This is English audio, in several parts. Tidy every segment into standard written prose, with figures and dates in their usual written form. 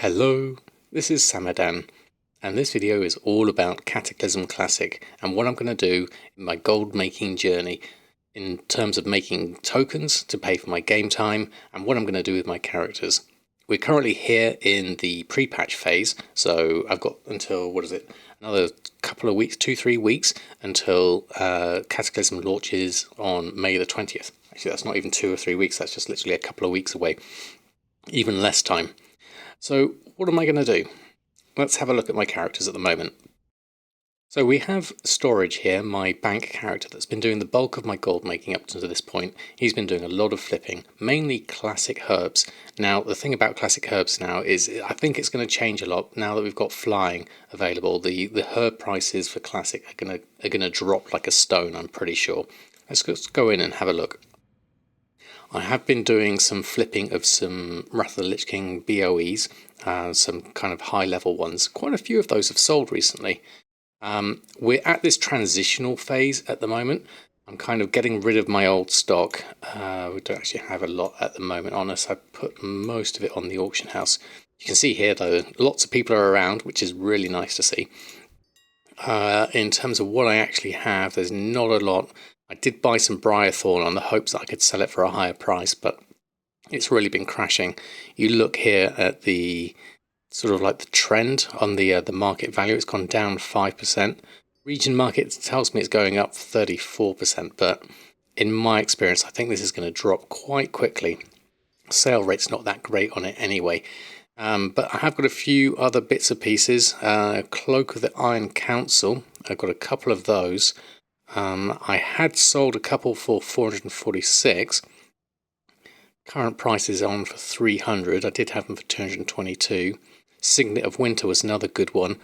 Hello, this is Samadan, and this video is all about Cataclysm Classic and what I'm going to do in my gold making journey in terms of making tokens to pay for my game time and what I'm going to do with my characters. We're currently here in the pre-patch phase, so I've got until, another couple of weeks, 2-3 weeks until Cataclysm launches on May the 20th. Actually, that's not even 2 or 3 weeks, that's just literally a couple of weeks away, even less time. So what am I going to do? Let's have a look at my characters at the moment. So we have Storage here, my bank character that's been doing the bulk of my gold making up to this point. He's been doing a lot of flipping, mainly classic herbs. Now the thing about classic herbs now is I think it's going to change a lot now that we've got flying available. The herb prices for classic are going to drop like a stone, I'm pretty sure. Let's go in and have a look. I have been doing some flipping of some Wrath of the Lich King BOEs, some kind of high level ones. Quite a few of those have sold recently. We're at this transitional phase at the moment. I'm kind of getting rid of my old stock. We don't actually have a lot at the moment on us. I put most of it on the auction house. You can see here though, lots of people are around, which is really nice to see. In terms of what I actually have, there's not a lot. I did buy some Briarthorn on the hopes that I could sell it for a higher price, but it's really been crashing. You look here at the sort of like the trend on the market value, it's gone down 5%. Region market tells me it's going up 34%, but in my experience, I think this is going to drop quite quickly. Sale rate's not that great on it anyway. But I have got a few other bits and pieces. Cloak of the Iron Council, I've got a couple of those. I had sold a couple for 446. Current price is on for 300. I did have them for 222. Signet of Winter was another good one.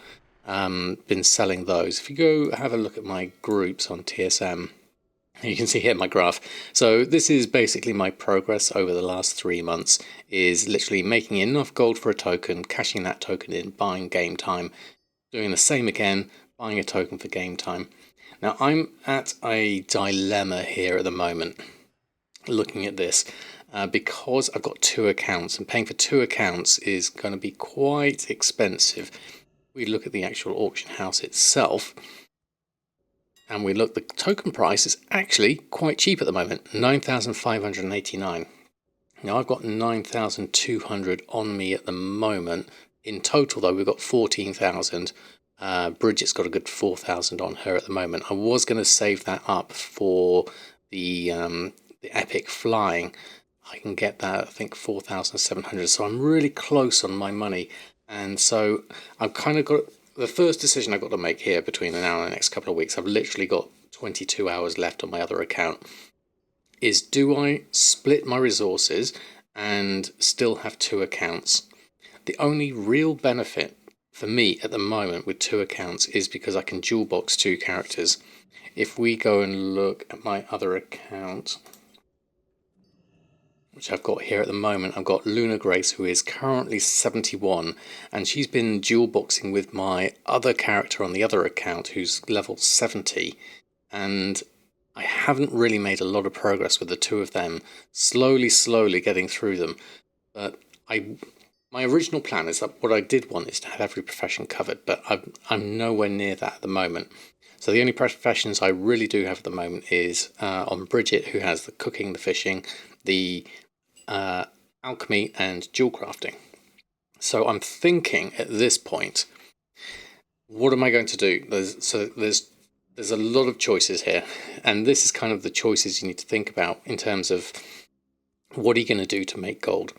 Been selling those. If you go have a look at my groups on TSM, you can see here my graph. So this is basically my progress over the last 3 months, is literally making enough gold for a token, cashing that token in, buying game time, doing the same again, buying a token for game time. Now I'm at a dilemma here at the moment, looking at this, because I've got 2 accounts, and paying for 2 accounts is going to be quite expensive. We look at the actual auction house itself, and we look, the token price is actually quite cheap at the moment, 9,589. Now I've got 9,200 on me at the moment. In total though, we've got 14,000. Bridget's got a good 4,000 on her at the moment. I was going to save that up for the epic flying. I can get that, I think 4,700. So I'm really close on my money. And so I've kind of got the first decision I've got to make here between now and the next couple of weeks. I've literally got 22 hours left on my other account. Is do I split my resources and still have 2 accounts? The only real benefit for me at the moment with 2 accounts is because I can dual box 2 characters. If we go and look at my other account, which I've got here at the moment, I've got Luna Grace, who is currently 71, and she's been dual boxing with my other character on the other account who's level 70, and I haven't really made a lot of progress with the 2 of them, slowly getting through them. But my original plan is that what I did want is to have every profession covered, but I'm nowhere near that at the moment. So the only professions I really do have at the moment is on Bridget, who has the cooking, the fishing, the alchemy and jewel crafting. So I'm thinking at this point, what am I going to do? There's a lot of choices here, and this is kind of the choices you need to think about in terms of what are you going to do to make gold,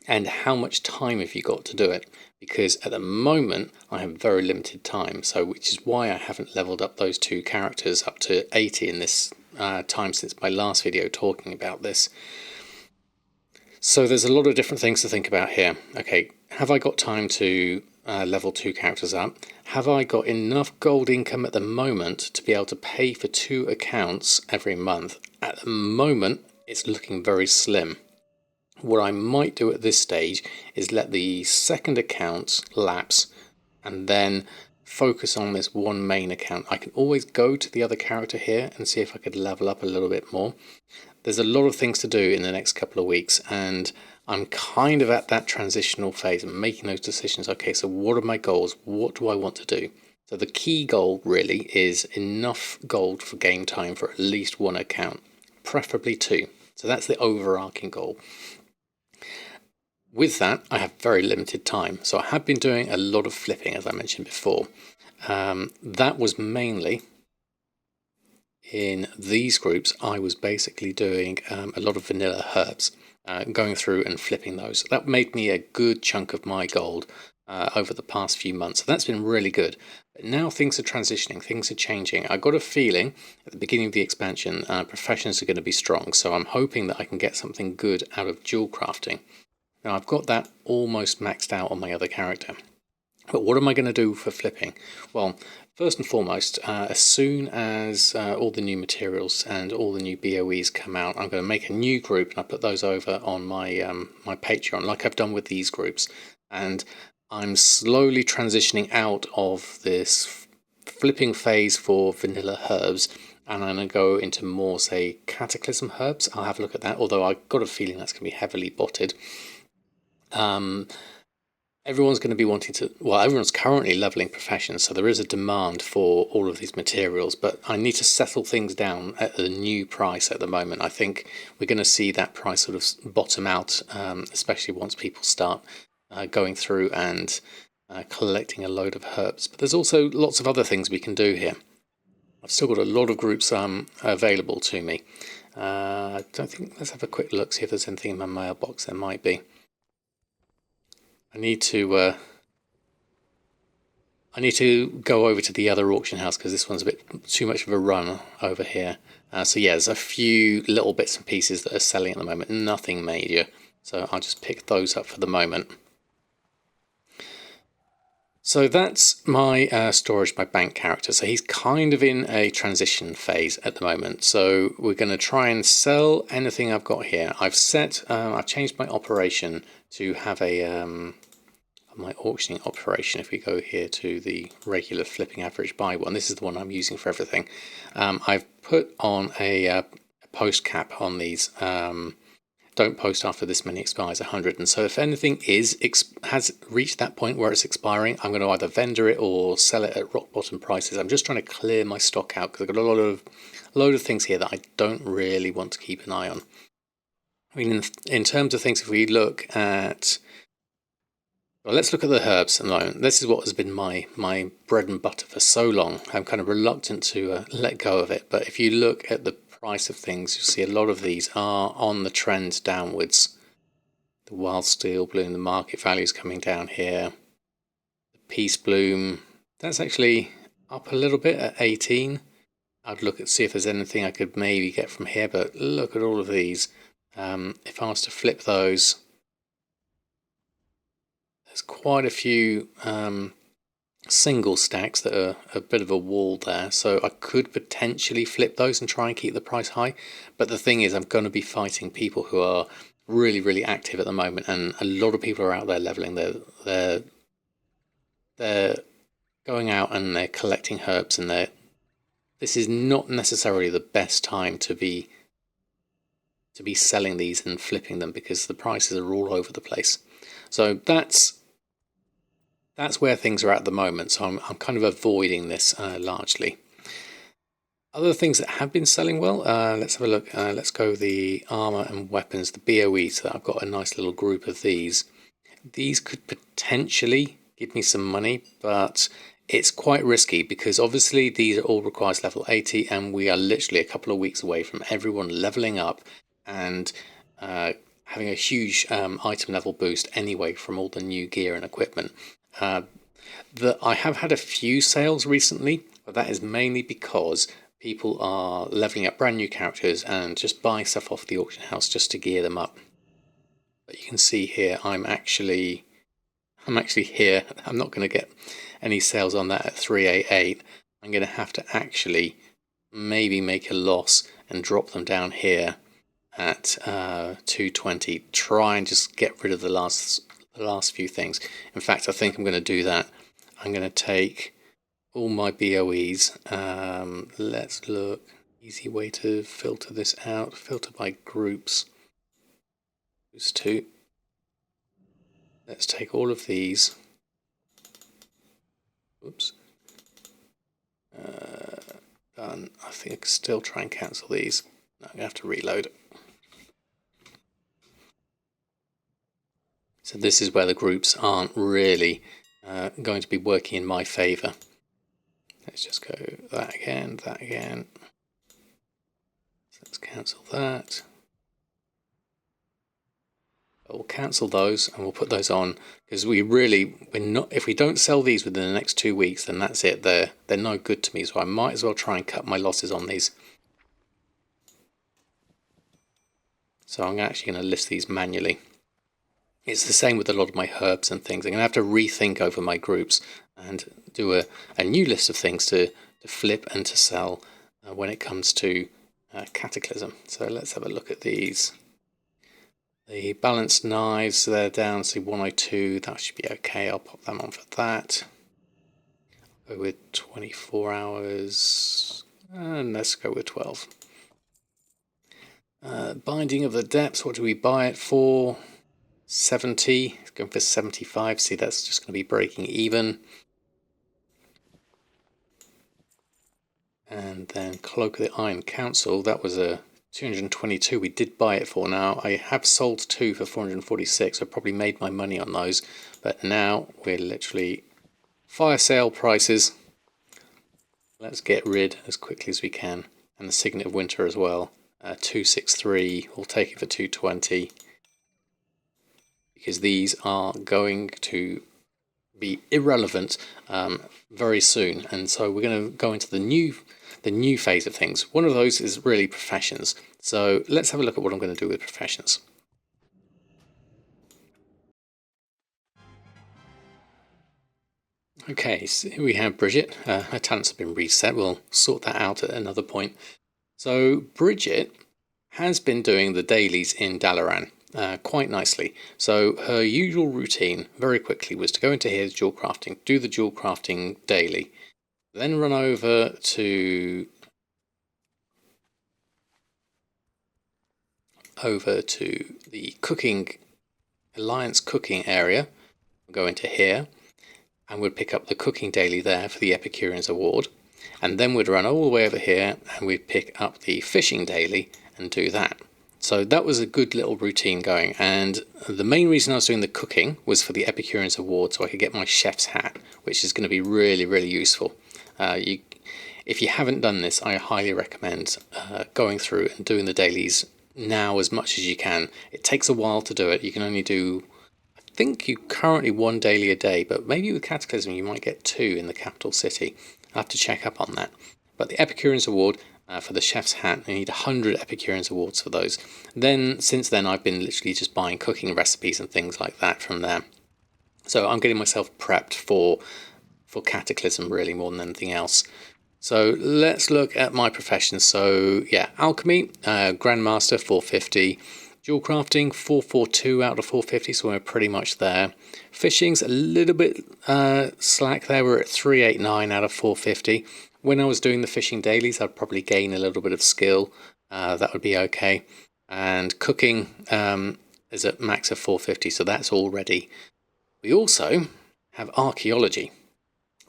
and how much time have you got to do it? Because at the moment I have very limited time, so which is why I haven't leveled up those 2 characters up to 80 in this time since my last video talking about this. So there's a lot of different things to think about here. Okay, have I got time to level 2 characters up? Have I got enough gold income at the moment to be able to pay for 2 accounts every month? At the moment, it's looking very slim. What I might do at this stage is let the second account lapse and then focus on this one main account. I can always go to the other character here and see if I could level up a little bit more. There's a lot of things to do in the next couple of weeks, and I'm kind of at that transitional phase and making those decisions. Okay, so what are my goals? What do I want to do? So the key goal really is enough gold for game time for at least one account, preferably two. So that's the overarching goal. With that, I have very limited time. So I have been doing a lot of flipping, as I mentioned before. That was mainly in these groups. I was basically doing a lot of vanilla herbs, going through and flipping those. That made me a good chunk of my gold over the past few months. So that's been really good. But now things are transitioning, things are changing. I got a feeling at the beginning of the expansion, professions are going to be strong. So I'm hoping that I can get something good out of jewel crafting. Now I've got that almost maxed out on my other character. But what am I going to do for flipping? Well, first and foremost, as soon as all the new materials and all the new BOEs come out, I'm going to make a new group and I put those over on my my Patreon, like I've done with these groups. And I'm slowly transitioning out of this flipping phase for vanilla herbs, and I'm going to go into more, say, Cataclysm herbs. I'll have a look at that, although I've got a feeling that's going to be heavily botted. Everyone's going to be wanting to, well, everyone's currently leveling professions, so there is a demand for all of these materials, but I need to settle things down at the new price at the moment. I think we're going to see that price sort of bottom out, especially once people start going through and collecting a load of herbs. But there's also lots of other things we can do here. I've still got a lot of groups available to me. I don't think, let's have a quick look, see if there's anything in my mailbox. There might be. I need to go over to the other auction house because this one's a bit too much of a run over here. So yeah, there's a few little bits and pieces that are selling at the moment, nothing major. So I'll just pick those up for the moment. So that's my storage, my bank character. So he's kind of in a transition phase at the moment. So we're going to try and sell anything I've got here. I've changed my operation to have a my auctioning operation. If we go here to the regular flipping average buy one, this is the one I'm using for everything. I've put on a post cap on these. Don't post after this many expires 100, and so if anything has reached that point where it's expiring, I'm going to either vendor it or sell it at rock bottom prices. I'm just trying to clear my stock out because I've got a load of things here that I don't really want to keep an eye on. I mean, in terms of things, if we look at, well, let's look at the herbs at the moment. This is what has been my bread and butter for so long. I'm kind of reluctant to let go of it, but if you look at the price of things, you'll see a lot of these are on the trend downwards. The wild steel bloom, the market value is coming down here. The peace bloom, that's actually up a little bit at 18. I'd look at see if there's anything I could maybe get from here, but look at all of these. If I was to flip those, there's quite a few single stacks that are a bit of a wall there, so I could potentially flip those and try and keep the price high. But the thing is, I'm going to be fighting people who are really active at the moment, and a lot of people are out there leveling. They're going out and they're collecting herbs, and this is not necessarily the best time to be selling these and flipping them because the prices are all over the place. So that's where things are at the moment. So I'm kind of avoiding this largely. Other things that have been selling well, let's have a look. Let's go the armor and weapons, the BOE. So I've got a nice little group of these. These could potentially give me some money, but it's quite risky because obviously these are all requires level 80, and we are literally a couple of weeks away from everyone leveling up and having a huge item level boost anyway from all the new gear and equipment. I have had a few sales recently, but that is mainly because people are leveling up brand new characters and just buying stuff off the auction house just to gear them up. But you can see here, I'm actually here. I'm not going to get any sales on that at 388. I'm going to have to actually maybe make a loss and drop them down here at 220. Try and just get rid of the last few things. In fact, I think I'm going to do that. I'm going to take all my BOEs. Let's look. Easy way to filter this out. Filter by groups. Those two. let's take all of these. Oops. Done. I think I can still try and cancel these. No, I'm going to have to reload. So this is where the groups aren't really going to be working in my favour. Let's just go that again, that again. So let's cancel that. We'll cancel those and we'll put those on, because we're not, if we don't sell these within the next 2 weeks, then that's it. They're no good to me, so I might as well try and cut my losses on these. So I'm actually going to list these manually. It's the same with a lot of my herbs and things. I'm going to have to rethink over my groups and do a new list of things to flip and to sell when it comes to Cataclysm. So let's have a look at these. The balanced knives, they're down to 102. That should be okay. I'll pop them on for that. Go with 24 hours. And let's go with 12. Binding of the depths, what do we buy it for? 70. It's going for 75. See, that's just going to be breaking even. And then Cloak of the Iron Council, that was a 222 we did buy it for. Now I have sold 2 for 446. I probably made my money on those, but now we're literally fire sale prices. Let's get rid as quickly as we can. And the Signet of Winter as well, 263. We'll take it for 220 because these are going to be irrelevant very soon, and so we're going to go into the new phase of things. One of those is really professions. So let's have a look at what I'm going to do with professions. Okay, so here we have Bridget. Her talents have been reset. We'll sort that out at another point. So Bridget has been doing the dailies in Dalaran quite nicely. So her usual routine very quickly was to go into here, jewel crafting, do the jewel crafting daily, then run over to the cooking alliance cooking area. We'll go into here and we'd pick up the cooking daily there for the Epicureans award, and then we'd run all the way over here and we'd pick up the fishing daily and do that. So that was a good little routine going, and the main reason I was doing the cooking was for the Epicureans award, so I could get my chef's hat, which is going to be really useful. If you haven't done this, I highly recommend going through and doing the dailies now as much as you can. It takes a while to do it. You can only do, I think you currently 1 daily a day, but maybe with Cataclysm you might get 2 in the capital city. I'll have to check up on that. But the Epicureans award for the chef's hat, I need 100 Epicureans awards for those. Then since then I've been literally just buying cooking recipes and things like that from there. So I'm getting myself prepped for Cataclysm really more than anything else. So let's look at my professions. So yeah, alchemy, grandmaster 450, jewel crafting 442 out of 450, so we're pretty much there. Fishing's a little bit slack there, we're at 389 out of 450. When I was doing the fishing dailies, I'd probably gain a little bit of skill. That would be okay. And cooking is at max of 450, so that's all ready. We also have archaeology,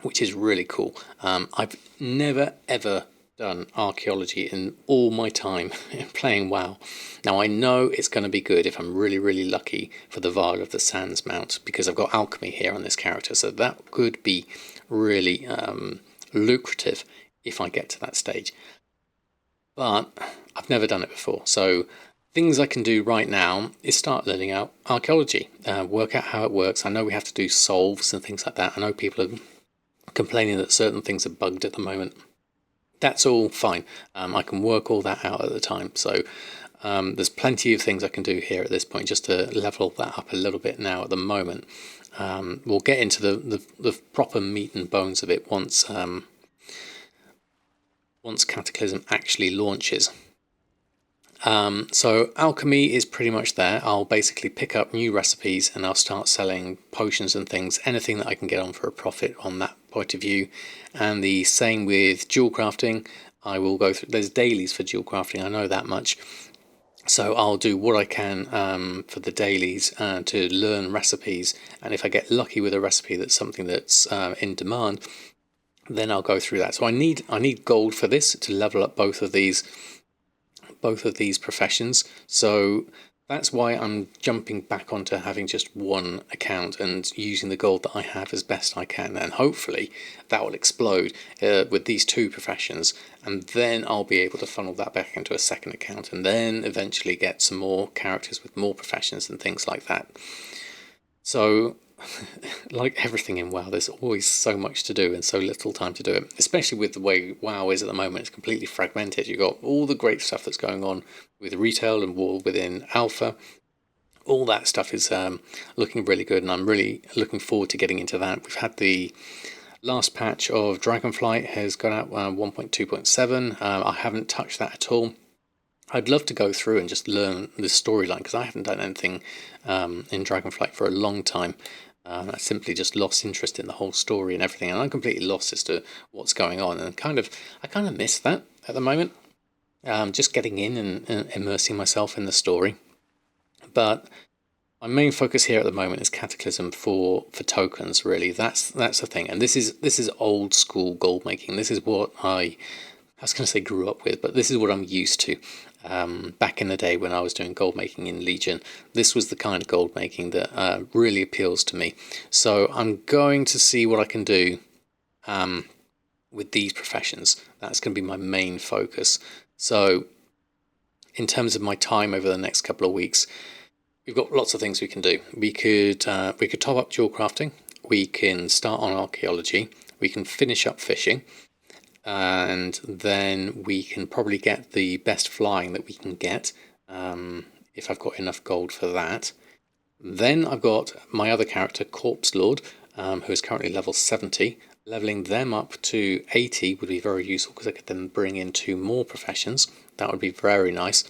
which is really cool. I've never ever done archaeology in all my time playing WoW. Now I know it's going to be good if I'm really lucky for the Vial of the Sands mount, because I've got alchemy here on this character, so that could be really lucrative if I get to that stage. But I've never done it before, so things I can do right now is start learning out archaeology, work out how it works. I know we have to do solves and things like that. I know people are complaining that certain things are bugged at the moment. That's all fine. I can work all that out at the time. So there's plenty of things I can do here at this point just to level that up a little bit now at the moment. We'll get into the proper meat and bones of it once Cataclysm actually launches. So alchemy is pretty much there. I'll basically pick up new recipes and I'll start selling potions and things, anything that I can get on for a profit on that point of view. And the same with jewel crafting. I will go through, there's dailies for jewel crafting, I know that much. So I'll do what I can for the dailies to learn recipes, and if I get lucky with a recipe that's something that's in demand, then I'll go through that. So I need gold for this to level up both of these professions. So that's why I'm jumping back onto having just one account and using the gold that I have as best I can, and hopefully that will explode with these two professions, and then I'll be able to funnel that back into a second account, and then eventually get some more characters with more professions and things like that. So like everything in WoW, there's always so much to do and so little time to do it, especially with the way WoW is at the moment. It's completely fragmented. You've got all the great stuff that's going on with retail and war within Alpha. All that stuff is looking really good, and I'm really looking forward to getting into that. We've had the last patch of Dragonflight has gone out 1.2.7. I haven't touched that at all. I'd love to go through and just learn the storyline, because I haven't done anything in Dragonflight for a long time. I simply just lost interest in the whole story and everything, and I'm completely lost as to what's going on. And I kind of miss that at the moment. Just getting in and immersing myself in the story. But my main focus here at the moment is Cataclysm for tokens. Really, that's the thing. And this is old school gold making. This is what I was going to say grew up with, but this is what I'm used to. Back in the day when I was doing gold making in Legion, this was the kind of gold making that really appeals to me. So I'm going to see what I can do with these professions. That's going to be my main focus. So in terms of my time over the next couple of weeks, we've got lots of things we can do. We could top up jewel crafting. We can start on archaeology. We can finish up fishing. And then we can probably get the best flying that we can get, if I've got enough gold for that. Then I've got my other character, Corpse Lord, who is currently level 70. Leveling them up to 80 would be very useful, because I could then bring in 2 more professions. That would be very nice.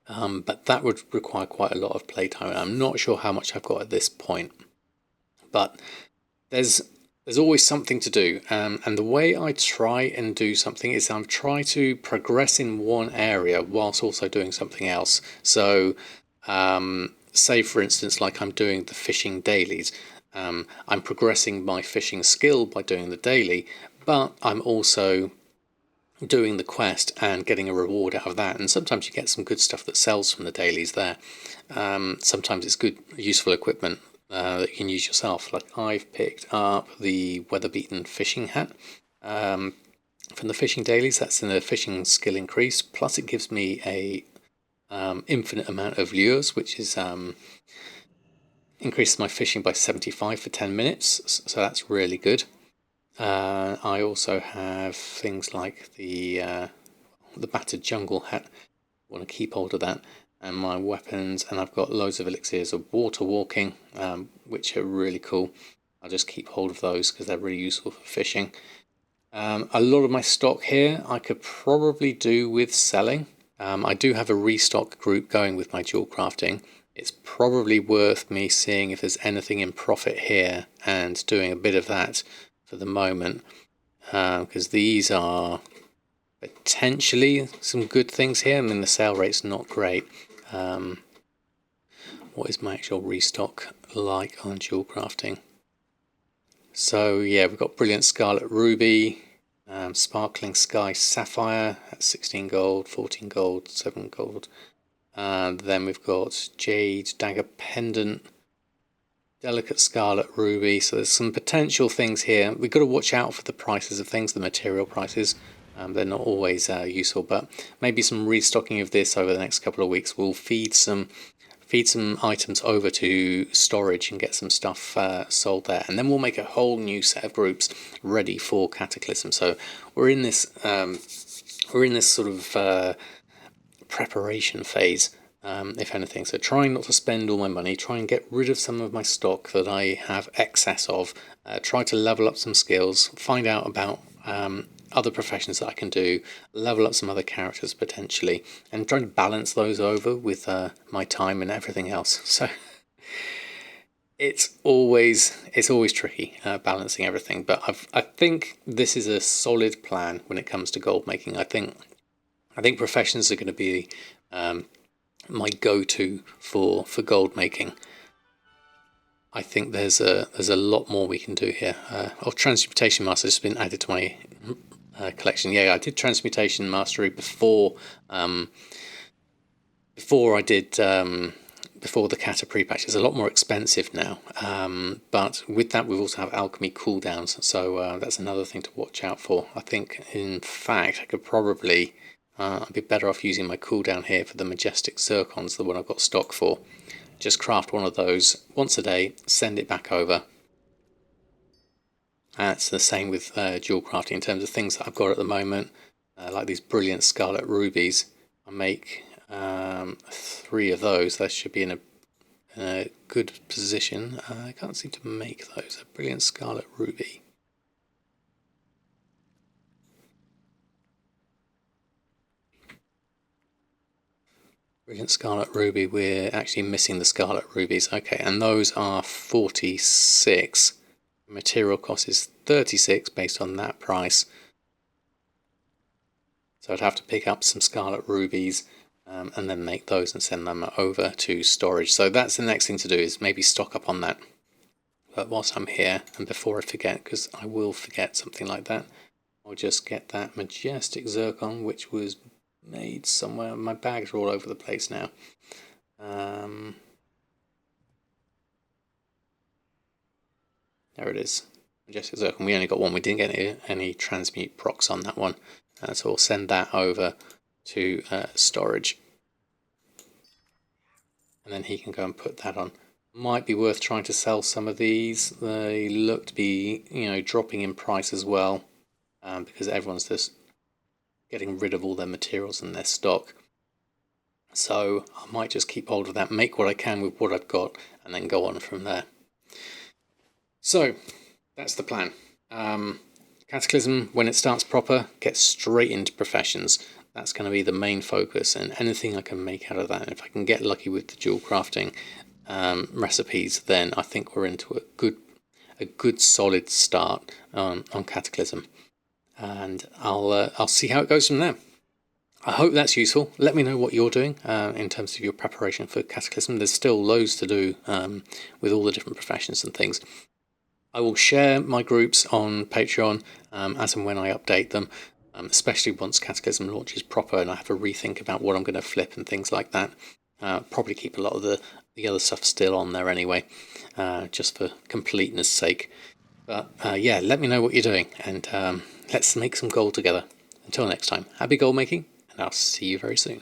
But that would require quite a lot of playtime, and I'm not sure how much I've got at this point. But there's always something to do, and the way I try and do something is I try to progress in one area whilst also doing something else. So say for instance, like I'm doing the fishing dailies, I'm progressing my fishing skill by doing the daily, but I'm also doing the quest and getting a reward out of that. And sometimes you get some good stuff that sells from the dailies there. Sometimes it's good, useful equipment that you can use yourself. Like I've picked up the weather-beaten fishing hat from the fishing dailies. That's in a fishing skill increase. Plus it gives me a infinite amount of lures, which is increases my fishing by 75 for 10 minutes. So that's really good. I also have things like the battered jungle hat. I want to keep hold of that, and my weapons, and I've got loads of elixirs of water walking, which are really cool. I'll just keep hold of those because they're really useful for fishing. A lot of my stock here I could probably do with selling. I do have a restock group going with my jewel crafting. It's probably worth me seeing if there's anything in profit here and doing a bit of that for the moment, because these are potentially some good things here. I mean, the sale rate's not great. What is my actual restock like on jewel crafting? So yeah, we've got Brilliant Scarlet Ruby, Sparkling Sky Sapphire at 16 gold, 14 gold, 7 gold. Then we've got Jade Dagger Pendant, Delicate Scarlet Ruby. So there's some potential things here. We've got to watch out for the prices of things, the material prices. They're not always useful, but maybe some restocking of this over the next couple of weeks will feed some items over to storage and get some stuff sold there, and then we'll make a whole new set of groups ready for Cataclysm. So we're in this sort of preparation phase, if anything. So trying not to spend all my money, try and get rid of some of my stock that I have excess of, try to level up some skills, find out about other professions that I can do, level up some other characters potentially, and try to balance those over with my time and everything else. So it's always tricky balancing everything, but I think this is a solid plan when it comes to gold making. I think professions are going to be my go-to for gold making. I think there's a lot more we can do here. Transmutation Master has been added to my collection. Yeah, I did Transmutation Mastery before I did before the Cata pre-patch. It's a lot more expensive now, but with that we also have alchemy cooldowns, so that's another thing to watch out for. I think, in fact, I could probably I'd be better off using my cooldown here for the Majestic Zircons, the one I've got stock for. Just craft one of those once a day, send it back over. It's the same with dual crafting in terms of things that I've got at the moment, like these brilliant scarlet rubies. I make 3 of those. That should be in a good position. I can't seem to make those. A brilliant scarlet ruby. Brilliant scarlet ruby. We're actually missing the scarlet rubies. Okay, and those are 46. Material cost is 36 based on that price. So I'd have to pick up some scarlet rubies and then make those and send them over to storage. So that's the next thing to do, is maybe stock up on that. But whilst I'm here, and before I forget, because I will forget something like that, I'll just get that Majestic Zircon, which was made somewhere. My bags are all over the place now. There it is. Majestic Zircon. We only got one. We didn't get any transmute procs on that one. So we'll send that over to storage. And then he can go and put that on. Might be worth trying to sell some of these. They look to be, dropping in price as well, because everyone's just getting rid of all their materials and their stock. So I might just keep hold of that, make what I can with what I've got, and then go on from there. So that's the plan. Cataclysm, when it starts proper, gets straight into professions. That's going to be the main focus, and anything I can make out of that. And if I can get lucky with the dual crafting recipes, then I think we're into a good solid start on Cataclysm, and I'll see how it goes from there. I hope that's useful. Let me know what you're doing in terms of your preparation for Cataclysm. There's still loads to do with all the different professions and things. I will share my groups on Patreon as and when I update them, especially once Cataclysm launches proper and I have a rethink about what I'm going to flip and things like that. Probably keep a lot of the other stuff still on there anyway, just for completeness sake. But yeah, let me know what you're doing, and let's make some gold together. Until next time, happy gold making, and I'll see you very soon.